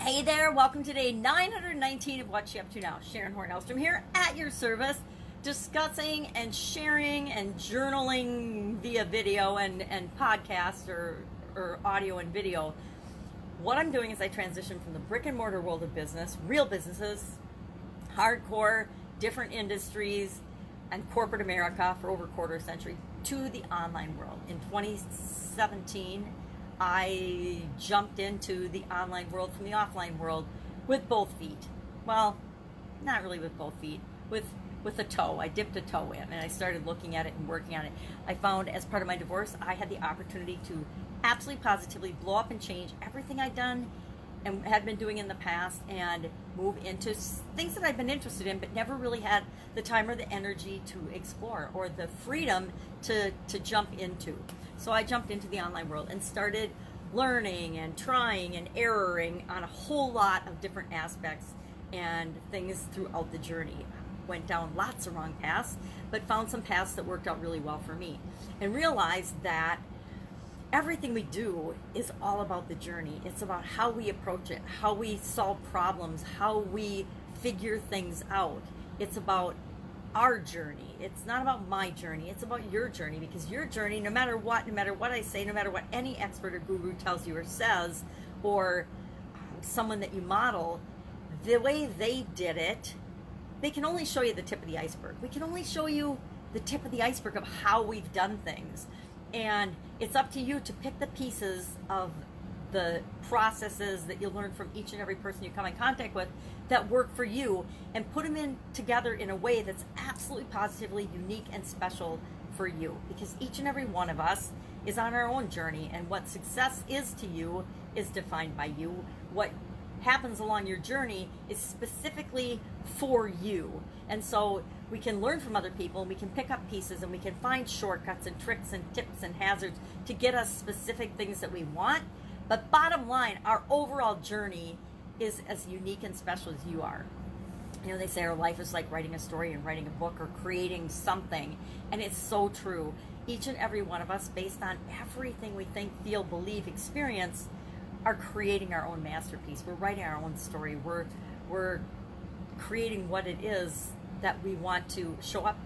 Hey there, welcome to day 919 of What You Up To Now. Sharon Horne-Ellstrom here at your service, discussing and sharing and journaling via video and podcast or audio and video. What I'm doing is I transition from the brick and mortar world of business, real businesses, hardcore, different industries, and corporate America for over a quarter century, to the online world. In 2017, I jumped into the online world from the offline world with both feet. Well, not really with both feet, with a toe. I dipped a toe in and I started looking at it and working on it. I found as part of my divorce, I had the opportunity to absolutely positively blow up and change everything I'd done and had been doing in the past and move into things that I'd been interested in but never really had the time or the energy to explore or the freedom to jump into. So I jumped into the online world and started learning and trying and erroring on a whole lot of different aspects and things throughout the journey. Went down lots of wrong paths, but found some paths that worked out really well for me and realized that everything we do is all about the journey. It's about how we approach it, how we solve problems, how we figure things out. It's about our journey. It's not about my journey. It's about your journey, because your journey, no matter what I say, no matter what any expert or guru tells you or says, or someone that you model, the way they did it, they can only show you the tip of the iceberg. We can only show you the tip of the iceberg of how we've done things. And it's up to you to pick the pieces of the processes that you learn from each and every person you come in contact with that work for you and put them in together in a way that's absolutely positively unique and special for you, because each and every one of us is on our own journey, and what success is to you is defined by you. What happens along your journey is specifically for you. And so we can learn from other people, and we can pick up pieces, and we can find shortcuts and tricks and tips and hazards to get us specific things that we want. But bottom line, our overall journey is as unique and special as you are. You know, they say our life is like writing a story and writing a book or creating something. And it's so true. Each and every one of us, based on everything we think, feel, believe, experience, are creating our own masterpiece. We're writing our own story. We're creating what it is that we want to show up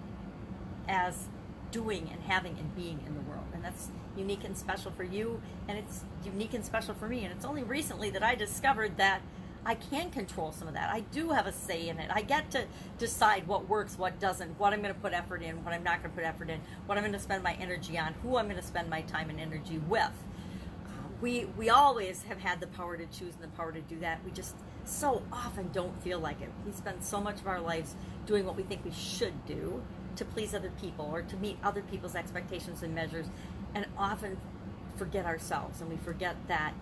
as doing and having and being in the world. And that's unique and special for you, and it's unique and special for me. And it's only recently that I discovered that I can control some of that. I do have a say in it. I get to decide what works, what doesn't, what I'm going to put effort in, what I'm not going to put effort in, what I'm going to spend my energy on, who I'm going to spend my time and energy with. We always have had the power to choose and the power to do that. We just so often don't feel like it. We spend so much of our lives doing what we think we should do to please other people or to meet other people's expectations and measures, and often forget ourselves, and we forget that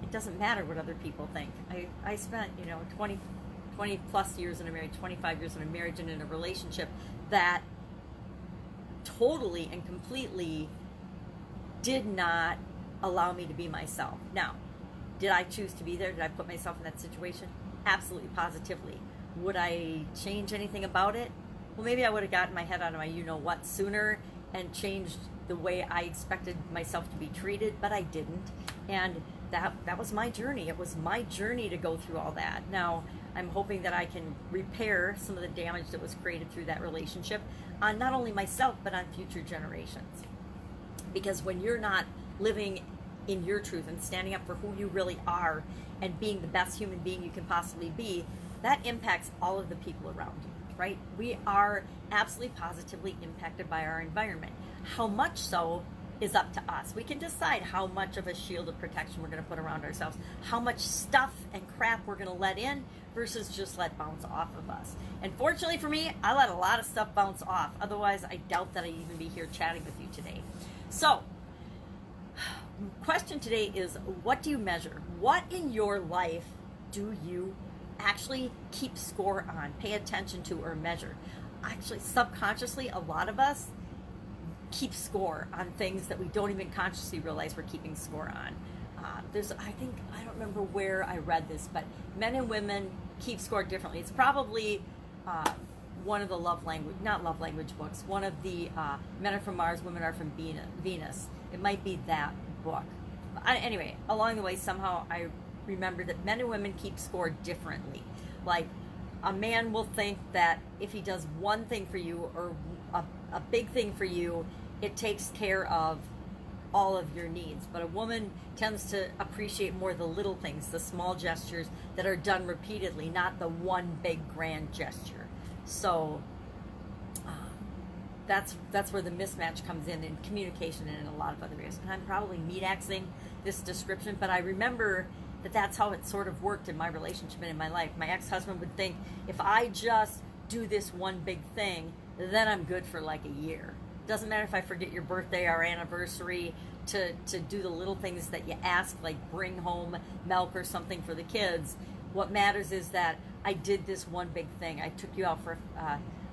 it doesn't matter what other people think. I spent 20 plus years in a marriage, 25 years in a marriage and in a relationship that totally and completely did not allow me to be myself. Now, did I choose to be there? Did I put myself in that situation? Absolutely, positively. Would I change anything about it? Well, maybe I would have gotten my head out of my you-know-what sooner and changed the way I expected myself to be treated, but I didn't. And that was my journey. It was my journey to go through all that. Now, I'm hoping that I can repair some of the damage that was created through that relationship on not only myself, but on future generations. Because when you're not living in your truth and standing up for who you really are and being the best human being you can possibly be, that impacts all of the people around you, right? We are absolutely positively impacted by our environment. How much so is up to us. We can decide how much of a shield of protection we're going to put around ourselves, how much stuff and crap we're going to let in versus just let bounce off of us. And fortunately for me, I let a lot of stuff bounce off. Otherwise, I doubt that I'd even be here chatting with you today. So, question today is, what do you measure? What in your life do you actually keep score on, pay attention to, or measure? Actually, subconsciously, a lot of us keep score on things that we don't even consciously realize we're keeping score on. I don't remember where I read this, but men and women keep score differently. It's probably one of the not love language books, one of the Men Are From Mars, Women Are From Venus. It might be that book. Anyway, along the way, somehow I remember that men and women keep score differently. Like, a man will think that if he does one thing for you, or a big thing for you, it takes care of all of your needs. But a woman tends to appreciate more the little things, the small gestures that are done repeatedly, not the one big grand gesture. So that's where the mismatch comes in communication and in a lot of other areas. And I'm probably meat-axing this description, but I remember that that's how it sort of worked in my relationship and in my life. My ex-husband would think, if I just do this one big thing, then I'm good for like a year. Doesn't matter if I forget your birthday or anniversary, to do the little things that you ask, like bring home milk or something for the kids. What matters is that I did this one big thing. I took you out for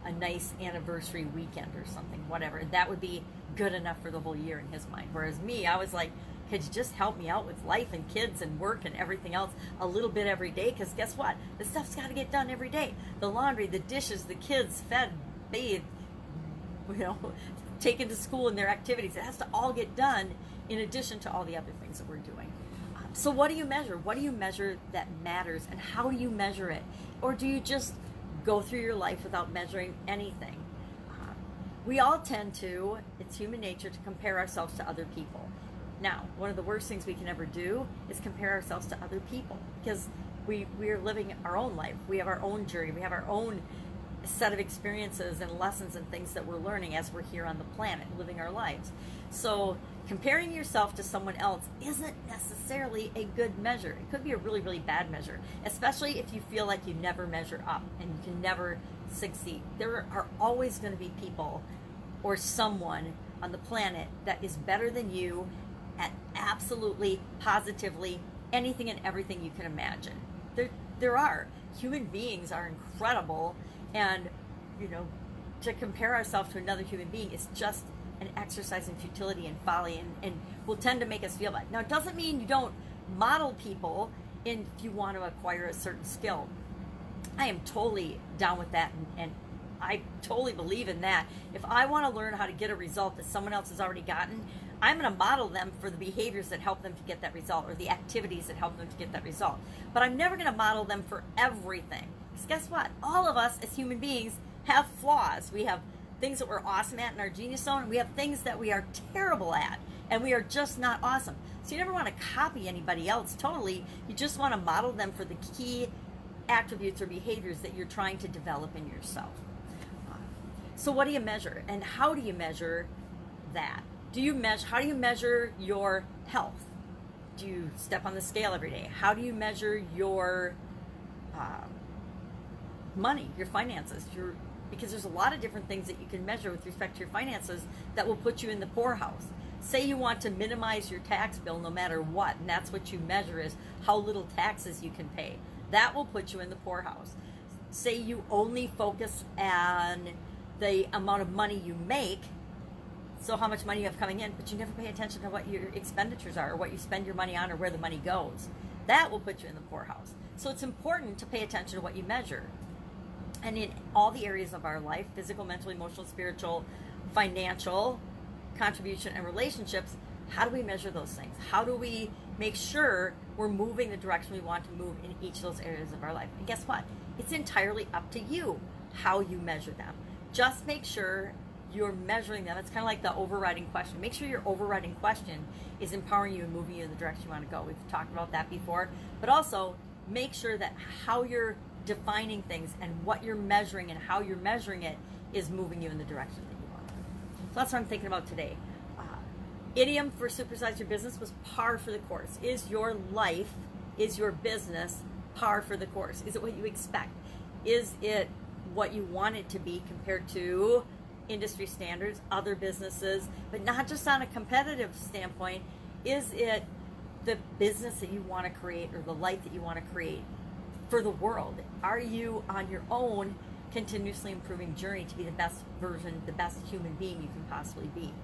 a nice anniversary weekend or something, whatever. That would be good enough for the whole year in his mind. Whereas me, I was like, could you just help me out with life and kids and work and everything else a little bit every day? Because guess what? The stuff's got to get done every day. The laundry, the dishes, the kids fed, bathed, taken to school and their activities. It has to all get done in addition to all the other things that we're doing. So what do you measure? What do you measure that matters, and how do you measure it? Or do you just go through your life without measuring anything? We all tend to, it's human nature, to compare ourselves to other people. Now, one of the worst things we can ever do is compare ourselves to other people, because we are living our own life. We have our own journey. We have our own set of experiences and lessons and things that we're learning as we're here on the planet, living our lives. So comparing yourself to someone else isn't necessarily a good measure. It could be a really, really bad measure, especially if you feel like you never measure up and you can never succeed. There are always going to be people or someone on the planet that is better than you at absolutely, positively anything and everything you can imagine. There are. Human beings are incredible, and to compare ourselves to another human being is just an exercise in futility and folly, and will tend to make us feel bad. Now, it doesn't mean you don't model people if you want to acquire a certain skill. I am totally down with that, and I totally believe in that. If I want to learn how to get a result that someone else has already gotten, I'm going to model them for the behaviors that help them to get that result, or the activities that help them to get that result. But I'm never going to model them for everything. Because guess what? All of us as human beings have flaws. We have things that we're awesome at in our genius zone, and we have things that we are terrible at, and we are just not awesome. So you never want to copy anybody else totally. You just want to model them for the key attributes or behaviors that you're trying to develop in yourself. So what do you measure, and how do you measure that? How do you measure your health? Do you step on the scale every day? How do you measure your money, your finances? Because there's a lot of different things that you can measure with respect to your finances that will put you in the poorhouse. Say you want to minimize your tax bill no matter what, and that's what you measure, is how little taxes you can pay. That will put you in the poorhouse. Say you only focus on the amount of money you make, so how much money you have coming in, but you never pay attention to what your expenditures are, or what you spend your money on, or where the money goes. That will put you in the poorhouse. So it's important to pay attention to what you measure. And in all the areas of our life, physical, mental, emotional, spiritual, financial, contribution, and relationships, how do we measure those things? How do we make sure we're moving the direction we want to move in each of those areas of our life? And guess what? It's entirely up to you how you measure them. Just make sure you're measuring them. It's kind of like the overriding question. Make sure your overriding question is empowering you and moving you in the direction you want to go. We've talked about that before. But also, make sure that how you're defining things and what you're measuring and how you're measuring it is moving you in the direction that you want. So that's what I'm thinking about today. Idiom for Supersize Your Business was par for the course. Is your life, is your business par for the course? Is it what you expect? Is it what you want it to be compared to industry standards, other businesses, but not just on a competitive standpoint? Is it the business that you want to create, or the life that you want to create for the world? Are you on your own continuously improving journey to be the best version, the best human being you can possibly be?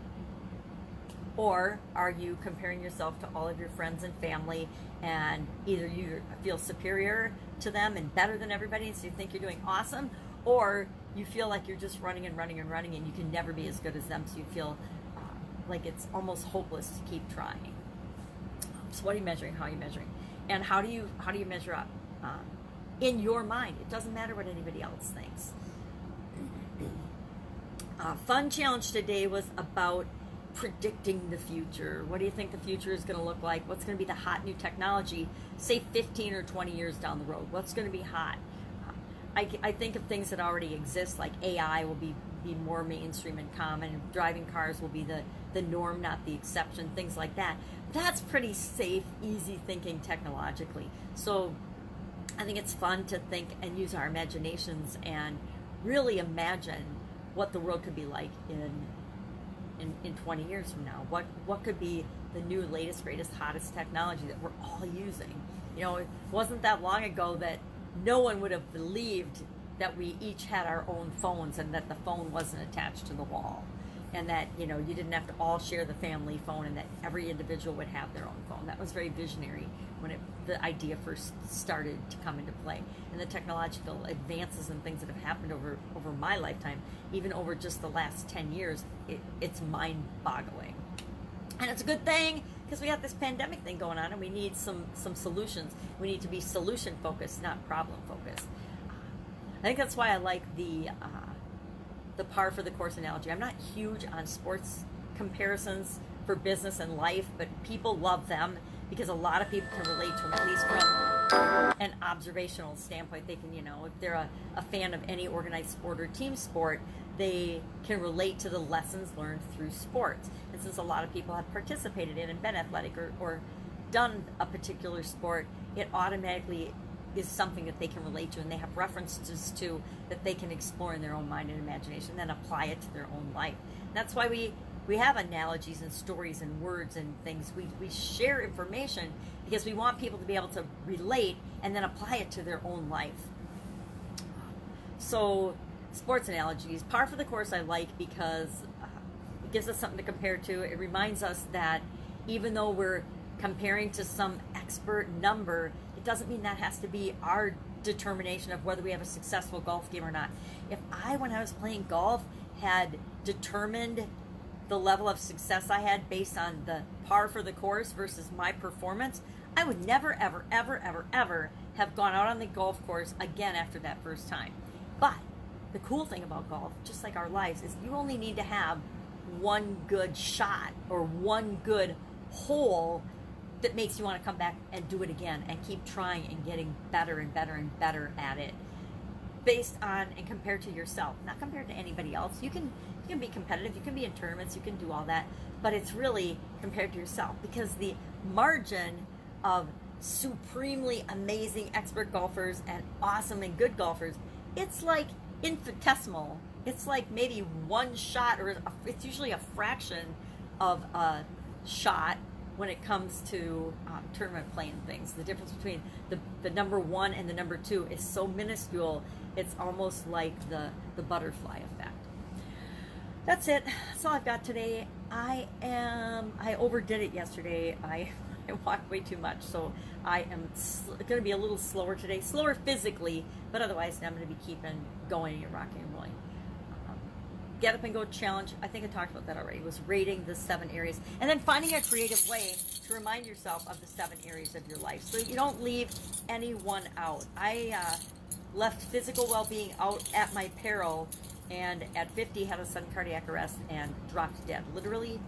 Or are you comparing yourself to all of your friends and family, and either you feel superior to them and better than everybody, and so you think you're doing awesome, or you feel like you're just running and running and running and you can never be as good as them, so you feel like it's almost hopeless to keep trying. So what are you measuring? How are you measuring? And how do you measure up in your mind? It doesn't matter what anybody else thinks. Fun challenge today was about predicting the future. What do you think the future is going to look like? What's going to be the hot new technology, say 15 or 20 years down the road? What's going to be hot? I think of things that already exist, like AI will be more mainstream and common. Driving cars will be the norm, not the exception, things like that. That's pretty safe, easy thinking technologically. So I think it's fun to think and use our imaginations and really imagine what the world could be like in 20 years from now. What could be the new, latest, greatest, hottest technology that we're all using? You know, it wasn't that long ago that no one would have believed that we each had our own phones and that the phone wasn't attached to the wall, and that, you know, you didn't have to all share the family phone, and that every individual would have their own phone. That was very visionary when the idea first started to come into play. And the technological advances and things that have happened over my lifetime, even over just the last 10 years, it's mind-boggling. And it's a good thing, because we got this pandemic thing going on, and we need some solutions. We need to be solution focused, not problem focused. I think that's why I like the par for the course analogy. I'm not huge on sports comparisons for business and life, but people love them because a lot of people can relate to them, at least from an observational standpoint. They can, you know, if they're a fan of any organized sport or team sport, they can relate to the lessons learned through sports. And since a lot of people have participated in and been athletic or done a particular sport, it automatically is something that they can relate to, and they have references to that they can explore in their own mind and imagination, then apply it to their own life. And that's why we have analogies and stories and words and things. We share information because we want people to be able to relate and then apply it to their own life. So sports analogies, par for the course I like because it gives us something to compare to. It reminds us that even though we're comparing to some expert number, it doesn't mean that has to be our determination of whether we have a successful golf game or not. If when I was playing golf, had determined the level of success I had based on the par for the course versus my performance, I would never, ever, ever, ever, ever have gone out on the golf course again after that first time. But the cool thing about golf, just like our lives, is you only need to have one good shot or one good hole that makes you want to come back and do it again and keep trying and getting better and better and better at it, based on and compared to yourself, not compared to anybody else. You can be competitive, you can be in tournaments, you can do all that, but it's really compared to yourself, because the margin of supremely amazing expert golfers and awesome and good golfers, it's like infinitesimal. It's like maybe one shot, or it's usually a fraction of a shot when it comes to tournament playing things. The difference between the number one and the number two is so minuscule, it's almost like the butterfly effect. That's it. That's all I've got today. I overdid it yesterday. I walked way too much, so I am going to be a little slower today. Slower physically, but otherwise I'm going to be keeping going and rocking and rolling. Get Up and Go challenge, I think I talked about that already, was rating the 7 areas and then finding a creative way to remind yourself of the 7 areas of your life so you don't leave any one out. I left physical well-being out at my peril, and at 50 had a sudden cardiac arrest and dropped dead. Literally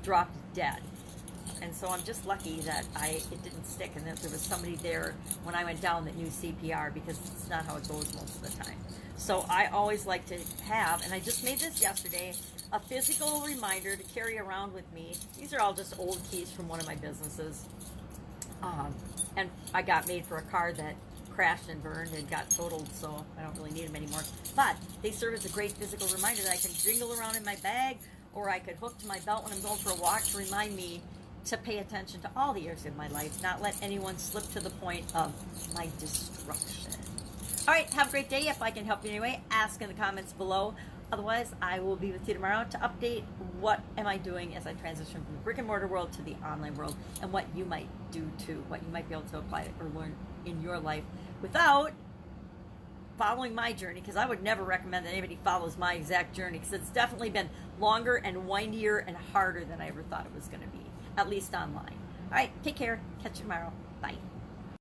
dropped dead. And so I'm just lucky that it didn't stick and that there was somebody there when I went down that knew CPR, because it's not how it goes most of the time. So I always like to have, and I just made this yesterday, a physical reminder to carry around with me. These are all just old keys from one of my businesses. And I got made for a car that crashed and burned and got totaled, so I don't really need them anymore. But they serve as a great physical reminder that I can jingle around in my bag, or I could hook to my belt when I'm going for a walk to remind me to pay attention to all the areas of my life, not let anyone slip to the point of my destruction. All right, have a great day. If I can help you in any way, ask in the comments below. Otherwise, I will be with you tomorrow to update what am I doing as I transition from the brick and mortar world to the online world, and what you might do too, what you might be able to apply or learn in your life without following my journey, because I would never recommend that anybody follows my exact journey, because it's definitely been longer and windier and harder than I ever thought it was going to be, at least online. All right, take care. Catch you tomorrow. Bye.